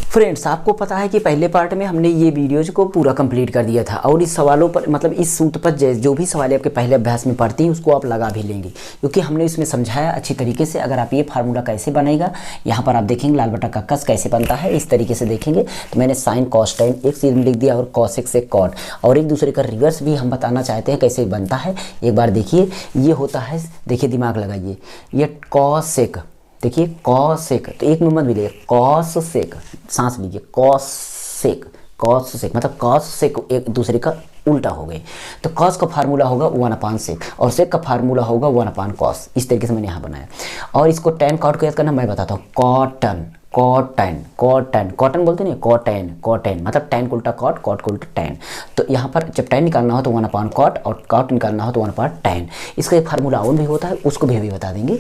Friends, आपको पता है कि पहले पार्ट में हमने ये वीडियोज को पूरा कंप्लीट कर दिया था और इस सवालों पर मतलब इस सूत्र पर जो भी सवाल आपके पहले अभ्यास में पढ़ती हैं उसको आप लगा भी लेंगे, क्योंकि हमने इसमें समझाया अच्छी तरीके से। अगर आप ये फार्मूला कैसे बनेगा यहाँ पर आप देखेंगे, लाल बटा का कस कैसे बनता है इस तरीके से देखेंगे। तो मैंने साइन कॉस टेन एक चीज़ में लिख दिया और कॉसेक से कॉट, और एक दूसरे का रिवर्स भी हम बताना चाहते हैं कैसे बनता है। एक बार देखिए, ये होता है, देखिए दिमाग लगाइए, ये कॉसेक, देखिए कॉसेक, तो एक में मत मिलेगा, कॉसेक, सांस लीजिए, कॉसेक, कॉसेक मतलब कॉसेक एक दूसरे का उल्टा हो गए। तो कॉस का फार्मूला होगा 1/, सेक, और सेक का फार्मूला होगा 1/, कॉस। इस तरीके से मैंने यहाँ बनाया। और इसको टैन कॉट को याद करना, मैं बताता हूँ। कॉटन, कॉटन, कॉटन, कॉटन बोलते नहीं, कॉटन, कॉटन मतलब टैन को उल्टा कॉट, कॉट को उल्टा टैन। तो यहाँ पर जब टैन निकालना हो तो 1/, कॉट, और कॉट निकालना हो तो 1/, टैन। इसका एक फार्मूला और भी होता है, उसको भी अभी बता देंगे।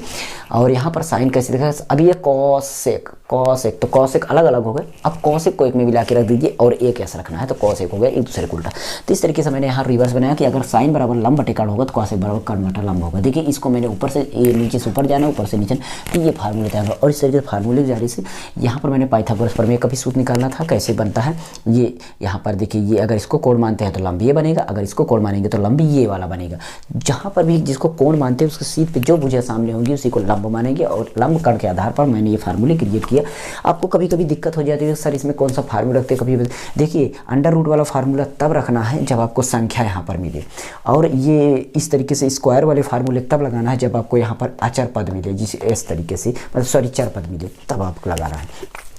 और यहाँ पर साइन कैसे देखा, अभी ये कॉसेक, कॉसेक, तो कॉसेक अलग अलग हो गए। अब कॉसेक को एक में मिला के रख दीजिए और एक ऐसा रखना है, तो कॉसेक हो गया एक दूसरे को उल्टा। तो इस तरीके से मैंने यहाँ रिवर्स बनाया कि अगर साइन बराबर लंब बटे कर्ण होगा तो कॉसेक बराबर कर्ण बटा लंब होगा। देखिए इसको मैंने ऊपर से नीचे से ऊपर जाना, ऊपर से नीचे, तो ये फार्मूले तैयार होगा। और इस तरीके से फार्मूले के जरिए से यहाँ पर मैंने पाइथागोरस प्रमेय का भी सूत्र निकालना था, कैसे बनता है ये। यहाँ पर देखिए, ये अगर इसको कोण मानते हैं तो लंब ये बनेगा, अगर इसको कोण मानेंगे तो लंब ये वाला बनेगा। जहाँ पर भी जिसको कोण मानते हैं उसके सीध पे जो भुजा सामने होंगी उसी को लंब मानेंगे, और लंब कर्ण के आधार पर मैंने ये फार्मूले क्रिएट किया। आपको कभी कभी दिक्कत हो जाती है, सर इसमें कौन सा फार्मूला रखते हैं, कभी देखिए अंडर रूट वाला फार्मूला तब रखना है जब आपको संख्या यहाँ पर मिले, और ये इस तरीके से स्क्वायर वाले फार्मूले तब लगाना है जब आपको यहाँ पर अचर पद मिले, जिस इस तरीके से मतलब सॉरी चर पद मिले, तब आपको लगाना है,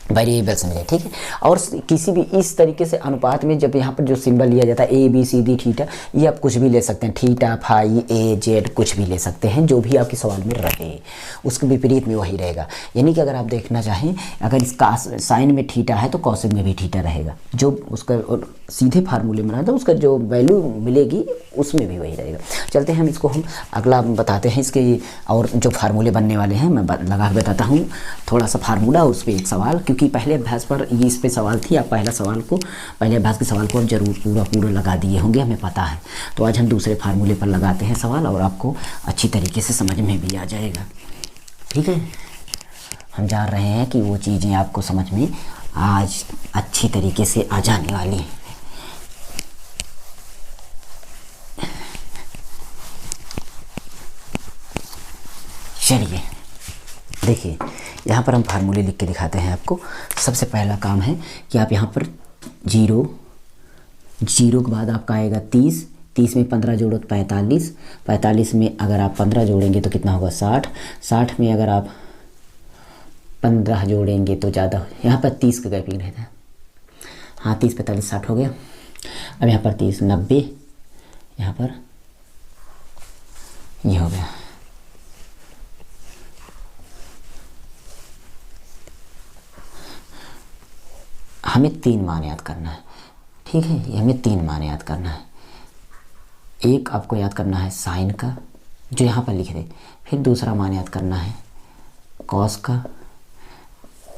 वेरिएबल समझे, ठीक है। और किसी भी इस तरीके से अनुपात में जब यहाँ पर जो सिंबल लिया जाता है A B C D theta, ये आप कुछ भी ले सकते हैं, थीटा फाई ए जेड कुछ भी ले सकते हैं, जो भी आपके सवाल में रहे उसके विपरीत में वही रहेगा। यानी कि अगर आप देखना चाहें, अगर इसका साइन में थीटा है तो कॉसेक में भी थीटा रहेगा, जो उसका सीधे फार्मूले में रहता है उसका जो वैल्यू मिलेगी उसमें भी वही रहेगा। चलते हैं हम अगला बताते हैं इसके, और जो फार्मूले बनने वाले हैं मैं लगा के बताता हूँ थोड़ा सा फार्मूला, उस पर एक सवाल, क्योंकि पहले अभ्यास पर ये इस पे सवाल थी। आप पहले अभ्यास के सवाल को आप जरूर पूरा लगा दिए होंगे, हमें पता है। तो आज हम दूसरे फार्मूले पर लगाते हैं सवाल, और आपको अच्छी तरीके से समझ में भी आ जाएगा, ठीक है। हम जान रहे हैं कि वो चीज़ें आपको समझ में आज अच्छी तरीके से आ जाने वाली हैं। चलिए देखिए, यहाँ पर हम फार्मूले लिख के दिखाते हैं आपको। सबसे पहला काम है कि आप यहाँ पर जीरो के बाद आपका आएगा 30, 30 में 15 जोड़ो तो 45, 45 में अगर आप 15 जोड़ेंगे तो कितना होगा 60, 60 में अगर आप 15 जोड़ेंगे तो ज़्यादा, यहाँ पर 30 का गैपिंग रहता है, हाँ 30 45 60 हो गया। अब यहाँ पर 30 90, यहाँ पर ये हो गया। हमें 3 मान याद करना है, ठीक है, ये हमें 3 मान याद करना है। एक आपको याद करना है साइन का, जो यहाँ पर लिख दे, फिर दूसरा मान याद करना है कॉस का,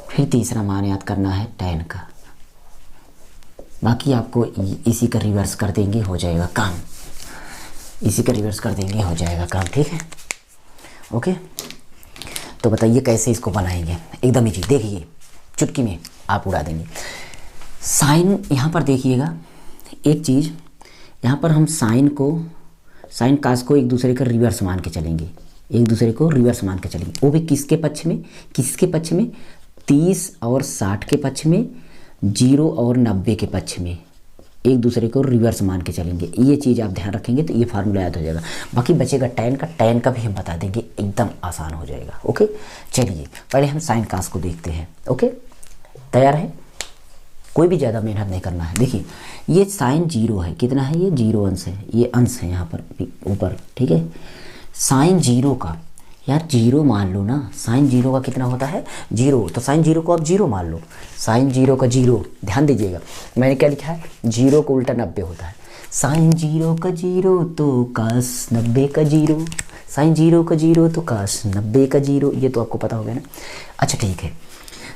फिर तीसरा मान याद करना है टैन का। बाकी आपको इसी का रिवर्स कर देंगे हो जाएगा काम, इसी का रिवर्स कर देंगे हो जाएगा काम, ठीक है, ओके। तो बताइए कैसे इसको बनाएंगे, एकदम इजी, देखिए चुटकी में आप उड़ा देंगे। साइन यहाँ पर देखिएगा एक चीज़, यहाँ पर हम साइन कास को एक दूसरे का रिवर्स मान के चलेंगे, एक दूसरे को रिवर्स मान के चलेंगे, वो भी किसके पक्ष में, 30 और 60 के पक्ष में, 0 और 90 के पक्ष में, एक दूसरे को रिवर्स मान के चलेंगे। ये चीज़ आप ध्यान रखेंगे तो ये फार्मूला याद हो जाएगा। बाकी बचेगा टैन का भी हम बता देंगे, एकदम आसान हो जाएगा, ओके। चलिए पहले हम साइन कास को देखते हैं, ओके, तैयार है, कोई भी ज़्यादा मेहनत नहीं करना है। देखिए ये साइन 0 है, कितना है, ये 0 अंश है, ये अंश है यहाँ पर ऊपर, ठीक है। साइन 0 का यार 0 मान लो ना, साइन 0 का कितना होता है 0, तो साइन 0 को आप 0 मान लो, साइन 0 का 0, ध्यान दीजिएगा मैंने क्या लिखा है, 0 को उल्टा 90 होता है, साइन 0 का 0 तो कास 90 का 0, साइन 0 का 0 तो कास 90 का 0, ये तो आपको पता होगा ना। अच्छा ठीक है,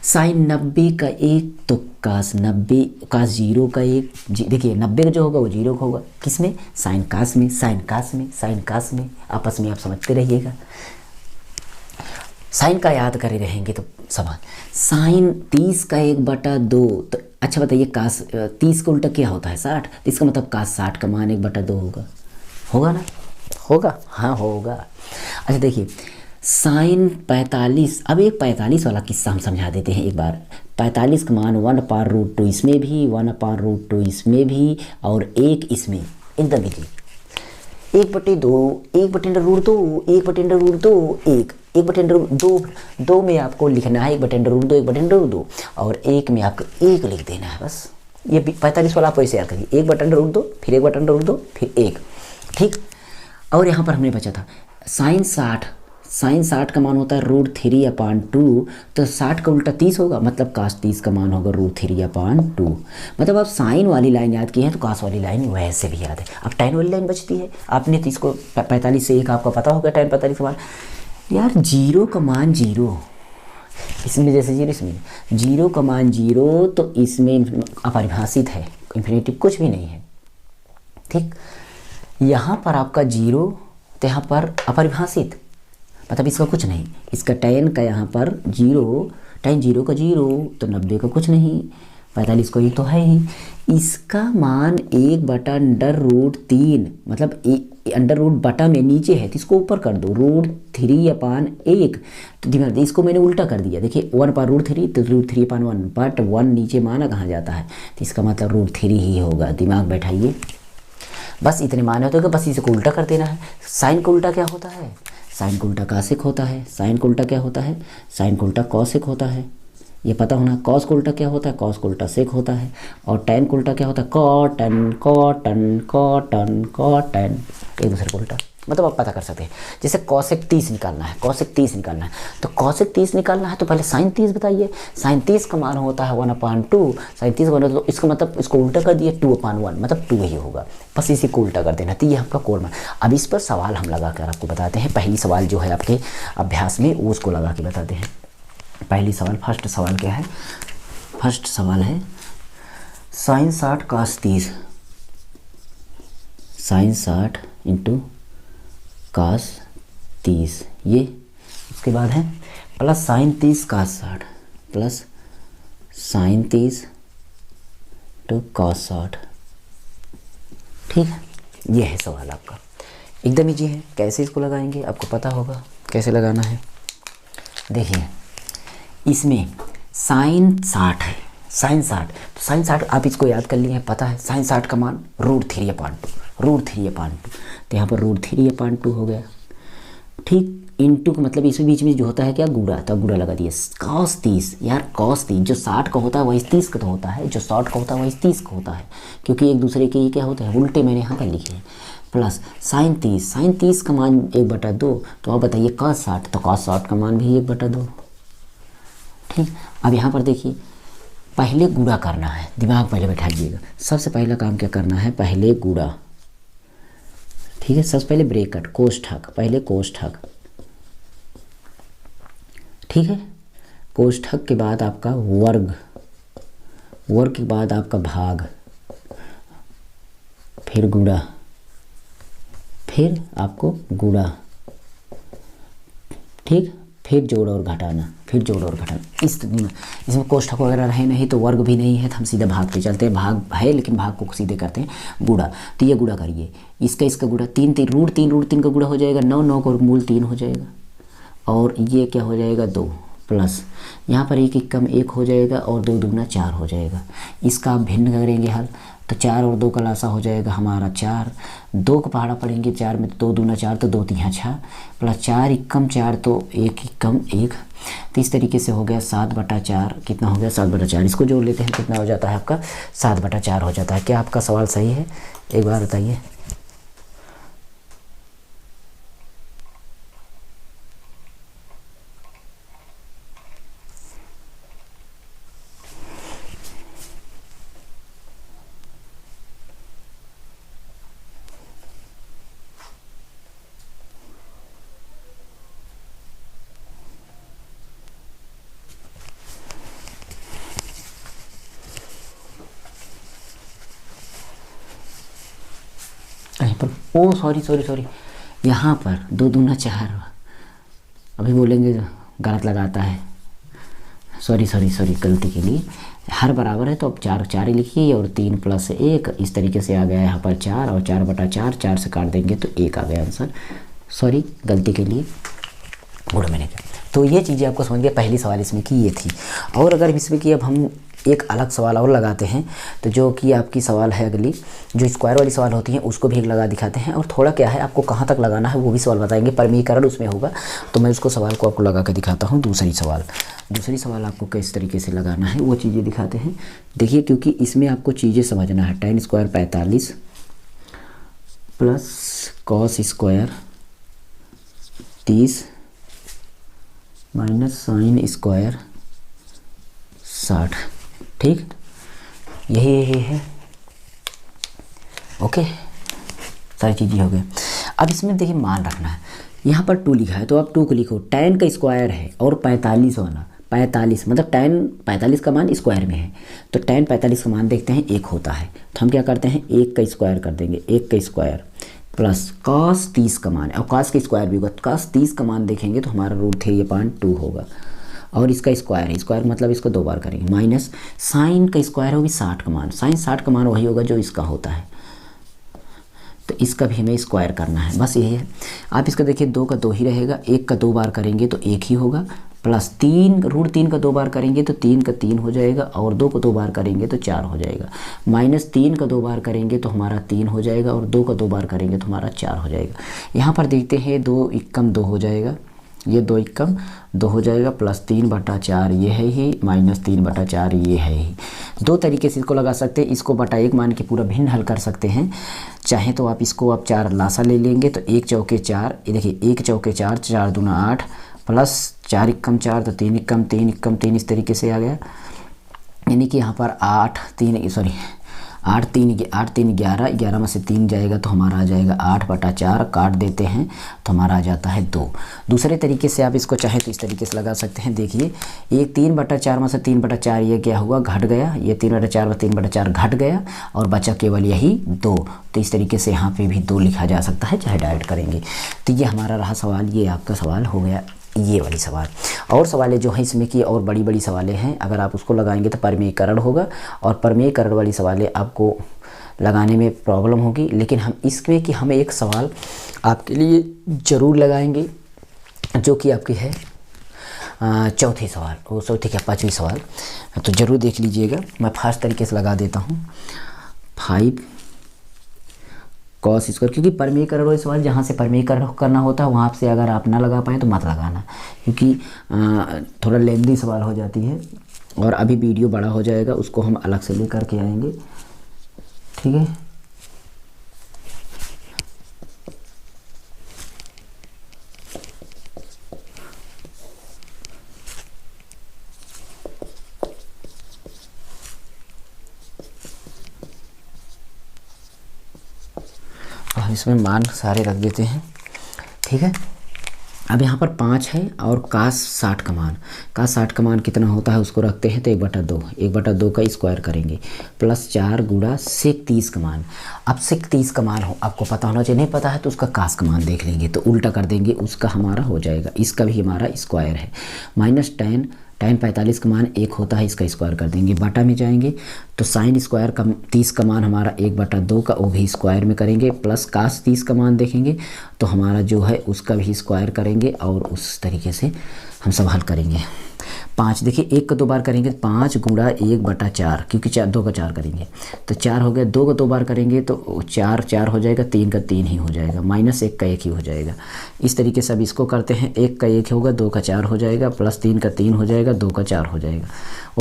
साइन 90 का 1 तो कास 0 का 1, देखिए 90 जो होगा वो 0 का होगा, किस में, साइन कास में, आपस में आप समझते रहिएगा। साइन का याद करे रहेंगे तो सवाल, साइन 30 का 1/2, तो अच्छा बताइए कास 30 का उल्टा क्या होता है 60, इसका मतलब कास 60 का मान 1/2 होगा, होगा ना, होगा, हाँ होगा। अच्छा देखिए साइन 45, अब एक 45 वाला किस्सा हम समझा देते हैं एक बार। 45 का मान 1/√2 इसमें भी, 1/√2 इसमें भी, और 1 इसमें, एकदम इजी। 1/2, 1/√2, 1/√2, 1/2, 2 में आपको लिखना है 1/√2, 1/2, और 1 में आपको 1 लिख देना है बस। ये 45 वाला आप वैसे याद करिए, 1/√2, फिर 1/√2, फिर 1, ठीक। और यहाँ पर हमने बचा था साइन 60, साइन 60 का मान होता है √3/2, तो 60 का उल्टा 30 होगा, मतलब कास 30 का मान होगा √3/2। मतलब आप साइन वाली लाइन याद की है तो कास वाली लाइन वैसे भी याद है। अब tan वाली लाइन बचती है, आपने 30 को 45 से 1 आपका पता होगा tan 45 का मान। यार 0 का मान 0, इसमें जैसे 0 इसमें 0 का मान 0, तो इसमें अपरिभाषित है, इन्फिनेटिव कुछ भी नहीं है, ठीक। यहाँ पर आपका 0, तो यहाँ पर अपरिभाषित, मतलब इसका कुछ नहीं, इसका tan का यहाँ पर 0, tan 0 का 0, तो 90 का कुछ नहीं, 45 को 1 तो है ही। इसका मान 1/√3, मतलब अंडर रूट बटा में नीचे है तो इसको ऊपर कर दो, √3/1, तो दिमाग इसको मैंने उल्टा कर दिया। देखिए 1/√3 तो √3/1, बट 1 नीचे माना कहाँ जाता है, तो इसका मतलब √3 ही होगा। दिमाग बैठाइए, बस इतने माने होते हैं, बस इसे को उल्टा कर देना है। साइन को उल्टा क्या होता है, साइन को उल्टा कासेक होता है। साइन को उल्टा क्या होता है, साइन को उल्टा कॉसेक होता है, ये पता होना। कॉस को उल्टा क्या होता है, कॉस को उल्टा सेक होता है। और टैन को उल्टा क्या होता है, कॉटन कॉटन कॉटन कॉटन, एक दूसरे को उल्टा, मतलब आप पता कर सकते हैं। जैसे कॉसेक 30 निकालना है, कॉसेक 30 निकालना है, तो कॉसेक 30 निकालना है तो पहले साइन 30 बताइए। साइन 30 का मान होता है 1/2, साइन 30 का तो इसका मतलब इसको उल्टा कर दिए 2/1, मतलब 2 ही होगा, बस इसी को उल्टा कर देना। तो ये आपका कोड मान। अब इस पर सवाल हम लगा कर आपको बताते हैं। पहली सवाल जो है आपके अभ्यास में वो उसको लगा के बताते हैं। पहली सवाल, फर्स्ट सवाल क्या है, फर्स्ट सवाल है sine 60 cos 30, sine 60 into cos 30, ये उसके बाद है plus sine 30 cos 60 plus sine 30 to cos 60, ठीक है। ये है सवाल आपका, एकदम ईजी है। कैसे इसको लगाएंगे आपको पता होगा कैसे लगाना है। देखिए इसमें साइन 60 है, साइन 60, तो साइन 60 आप इसको याद कर लिए हैं, पता है साइन 60 का मान √3/2, √3/2, तो यहाँ पर √3/2 हो गया, ठीक। इंटू का मतलब इसमें बीच में जो होता है क्या, गुड़ा, तो गुड़ा लगा दिया। कॉस 30, यार कॉस 30 जो 60 का होता है वही 30 का तो होता है, जो 60 का होता है वही 30 का होता है, क्योंकि एक दूसरे के ये क्या होते हैं उल्टे, मैंने यहाँ पर लिखे हैं। प्लस साइन 30, साइन 30 का मान 1/2, तो आप बताइए कॉस 60, तो कॉस 60 का मान भी 1/2, ठीक। अब यहाँ पर देखिए पहले गुणा करना है, दिमाग पहले बैठाइएगा। सबसे पहला काम क्या करना है, पहले गुणा, ठीक है। सबसे पहले ब्रैकेट, कोष्ठक, पहले कोष्ठक, ठीक है। कोष्ठक के बाद आपका वर्ग, वर्ग के बाद आपका भाग, फिर गुणा, फिर आपको गुणा, ठीक। फिर जोड़ और घटाना, फिर जोड़ और घटाना। इस इसमें कोष्ठक वगैरह रहे नहीं तो वर्ग भी नहीं है तो हम सीधा भाग पे चलते हैं। भाग है लेकिन भाग को सीधे करते हैं गुणा। तो ये गुणा करिए, इसका गुणा 3 3 √3 का गुणा हो जाएगा 9 9 का मूल 3 हो जाएगा, और ये क्या हो जाएगा 2, प्लस यहाँ पर 1 1 कम 1 हो जाएगा, और 2 दूना 4 हो जाएगा। इसका आप भिन्न करेंगे हल, तो 4 और 2 का लासा हो जाएगा हमारा 4, 2 का पहाड़ा पड़ेंगे 4 में, तो 2 दूना 4, तो 2 3 6, प्लस 4 1 कम 4, तो 1 1 कम 1, तो इस तरीके से हो गया 7/4। कितना हो गया 7/4, इसको जोड़ लेते हैं, कितना हो जाता है आपका 7/4 हो जाता है। क्या आपका सवाल सही है, एक बार बताइए। पर ओ सॉरी, यहाँ पर 2 दूना 4, अभी बोलेंगे गलत लगाता है, सॉरी गलती के लिए, हर बराबर है तो अब 4 4 ही लिखिए और 3 + 1 इस तरीके से आ गया यहाँ पर 4 और 4/4, 4 से काट देंगे तो 1 आ गया आंसर। सॉरी गलती के लिए, गुड मैंने कहा। तो ये चीज़ें आपको समझ गए, पहली सवाल इसमें की ये थी। और अगर इसमें कि अब हम एक अलग सवाल और लगाते हैं, तो जो कि आपकी सवाल है अगली, जो स्क्वायर वाली सवाल होती है उसको भी एक लगा दिखाते हैं, और थोड़ा क्या है आपको कहाँ तक लगाना है वो भी सवाल बताएंगे, परमीकरण उसमें होगा। तो मैं उसको सवाल को आपको लगा कर दिखाता हूँ। दूसरी सवाल आपको किस तरीके से लगाना है वो चीज़ें दिखाते हैं। देखिए क्योंकि इसमें आपको चीज़ें समझना है। tan² 45 plus cos² 30 minus sin² 60, ठीक, यही है। ओके, सारी चीज़ें हो गई। अब इसमें देखिए मान रखना है, यहाँ पर 2 लिखा है तो आप 2 को लिखो। tan का स्क्वायर है और 45 वाला, 45 मतलब tan 45 का मान स्क्वायर में है, तो tan 45 का मान देखते हैं 1 होता है, तो हम क्या करते हैं 1 का स्क्वायर कर देंगे, 1 का स्क्वायर प्लस cos 30 का मान है, और cos का स्क्वायर भी होगा, तो cos 30 का मान देखेंगे तो हमारा √3/2 होगा, और इसका स्क्वायर है, स्क्वायर मतलब इसको 2 बार करेंगे, माइनस साइन का स्क्वायर होगी 60 का मान, साइन 60 का मान वही होगा जो इसका होता है, तो इसका भी हमें स्क्वायर करना है, बस यही है। आप इसका देखिए 2 का 2 ही रहेगा, 1 का 2 बार करेंगे तो 1 ही होगा, प्लस 3 √3 का 2 बार करेंगे तो 3 का 3 हो जाएगा, और 2 को 2 बार करेंगे तो 4 हो जाएगा, माइनस 3 का 2 बार करेंगे तो हमारा 3 हो जाएगा, और 2 का 2 बार करेंगे तो हमारा 4 हो जाएगा। यहाँ पर देखते हैं 2 × 2 हो जाएगा, ये 2 × 2 हो जाएगा, प्लस 3/4 ये है ही, माइनस 3/4 ये है ही। 2 तरीके से इसको लगा सकते हैं, इसको बटा 1 मान के पूरा भिन्न हल कर सकते हैं, चाहे तो आप इसको आप 4 लासा ले लेंगे तो 1 चौके 4, ये देखिए 1 चौके 4, 4 दूना 8, प्लस 4 × 4 तो 3 × 3 × 3 इस तरीके से आ गया, यानी कि यहाँ पर 8 3 11, 11 में से 3 जाएगा तो हमारा आ जाएगा 8/4, काट देते हैं तो हमारा आ जाता है 2। दूसरे तरीके से आप इसको चाहे तो इस तरीके से लगा सकते हैं। देखिए ये 3/4 में से 3/4 ये क्या हुआ, घट गया, ये 3/4 में 3/4 घट गया, और बचा केवल यही 2, तो इस तरीके से यहाँ पे भी 2 लिखा जा सकता है, चाहे डायरेक्ट करेंगे। तो ये हमारा रहा सवाल, ये आपका सवाल हो गया, ये वाली सवाल। और सवालें जो हैं इसमें की और बड़ी सवालें हैं, अगर आप उसको लगाएंगे तो परमीकरण होगा, और परमीकरण वाली सवालें आपको लगाने में प्रॉब्लम होगी, लेकिन हम इसमें कि हम एक सवाल आपके लिए ज़रूर लगाएंगे जो कि आपकी है चौथी सवाल, वो चौथी क्या 5वीं सवाल, तो ज़रूर देख लीजिएगा। मैं फास्ट तरीके से लगा देता हूँ, 5 cos², क्योंकि परमीकरण वाले सवाल जहाँ से परमीकरण करना होता है वहाँ से अगर आप ना लगा पाएँ तो मत लगाना, क्योंकि थोड़ा लेंदी सवाल हो जाती है, और अभी वीडियो बड़ा हो जाएगा, उसको हम अलग से लेकर के आएंगे, ठीक है। अब इसमें मान सारे रख देते हैं, ठीक है। अब यहाँ पर 5 है और cos 60 का मान, cos 60 का मान कितना होता है उसको रखते हैं तो 1/2 का स्क्वायर करेंगे, प्लस 4 गुणा sec 30 का मान। अब sec 30 का मान हो आपको पता होना चाहिए, नहीं पता है तो उसका cos का मान देख लेंगे, तो उल्टा कर देंगे, उसका हमारा हो जाएगा, इसका भी हमारा स्क्वायर है, माइनस tan 45 का मान 1 होता है, इसका स्क्वायर कर देंगे, बटा में जाएंगे तो sin² का 30 का मान हमारा 1/2 का, वो भी स्क्वायर में करेंगे, प्लस cos 30 का मान देखेंगे तो हमारा जो है उसका भी स्क्वायर करेंगे, और उस तरीके से हम सब हल करेंगे। 5 देखिए 1 का 2 बार करेंगे 5 गुणा 1/4, क्योंकि 2 का 4 करेंगे तो 4 हो गया, 2 का 2 बार करेंगे तो 4 हो जाएगा, 3 का 3 ही हो जाएगा, माइनस 1 का 1 ही हो जाएगा। इस तरीके से अब इसको करते हैं, 1 का 1 होगा, 2 का 4 हो जाएगा, प्लस 3 का 3 हो जाएगा, 2 का 4 हो जाएगा।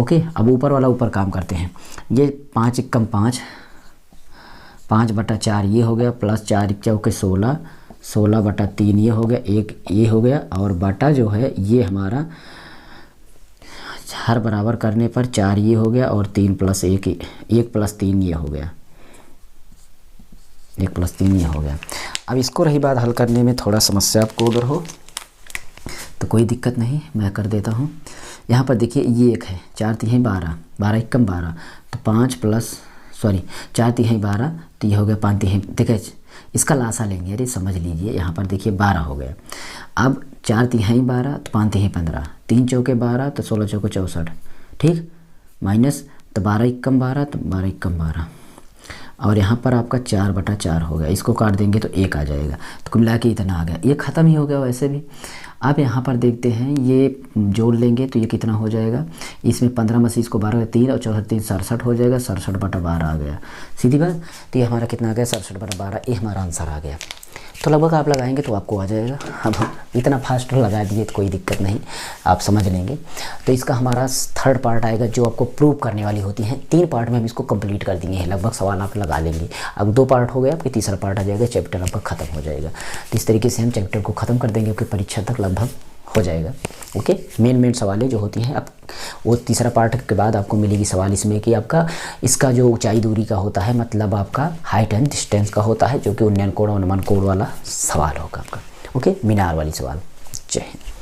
ओके, अब ऊपर वाला ऊपर काम करते हैं, ये 5 × 5, 5/4 ये हो गया, प्लस 4 × 4 16, 16/3 ये हो गया, 1 ये हो गया, और बटा जो है ये हमारा हर बराबर करने पर 4 ये हो गया, और 3 + 1 1 + 3 ये हो गया, 1 + 3 ये हो गया। अब इसको रही बात हल करने में थोड़ा समस्या आपको अगर हो तो कोई दिक्कत नहीं, मैं कर देता हूँ। यहाँ पर देखिए ये 1 है, 4 × 3 = 12, 12 × 12 तो 5 + 4 × 3 = 12, तो ये हो गया 5 × 3 देखिए इसका लासा लेंगे। अरे समझ लीजिए, यहाँ पर देखिए 12 हो गया। अब 4 तिहाई 12 तो 5 तिहाई 15, 3 चौके 12 तो 16 चौके 64, ठीक, माइनस तो 12 एकम 12 तो 12 एकम 12, और यहाँ पर आपका 4/4 हो गया। इसको काट देंगे तो 1 आ जाएगा, तो कुल मिला के इतना आ गया। ये ख़त्म ही हो गया वैसे भी। अब यहाँ पर देखते हैं, ये जोड़ लेंगे तो ये कितना हो जाएगा, इसमें 15 में से इसको 12 3 और 4 3 67 हो जाएगा, 67/12 आ गया। सीधी बात, तो ये हमारा कितना आ गया, 67/12, ये हमारा आंसर आ गया। तो लगभग आप लगाएंगे तो आपको आ जाएगा। अब इतना फास्ट लगा दिए तो कोई दिक्कत नहीं, आप समझ लेंगे। तो इसका हमारा थर्ड पार्ट आएगा जो आपको प्रूव करने वाली होती हैं। 3 पार्ट में हम इसको कंप्लीट कर दिए हैं, लगभग सवाल आप लगा लेंगे। अब 2 पार्ट हो गया, आपके तीसरा पार्ट आ जाएगा, चैप्टर आपका ख़त्म हो जाएगा। तो इस तरीके से हम चैप्टर को ख़त्म कर देंगे, क्योंकि परीक्षा तक लगभग हो जाएगा। ओके, मेन सवालें जो होती हैं, अब वो तीसरा पार्ट के बाद आपको मिलेगी सवाल इसमें कि आपका इसका जो ऊंचाई दूरी का होता है, मतलब आपका हाइट एंड डिस्टेंस का होता है, जो कि उन्नयन कोण और अनुमान कोण वाला सवाल होगा आपका। ओके, मीनार वाली सवाल। जय हिंद।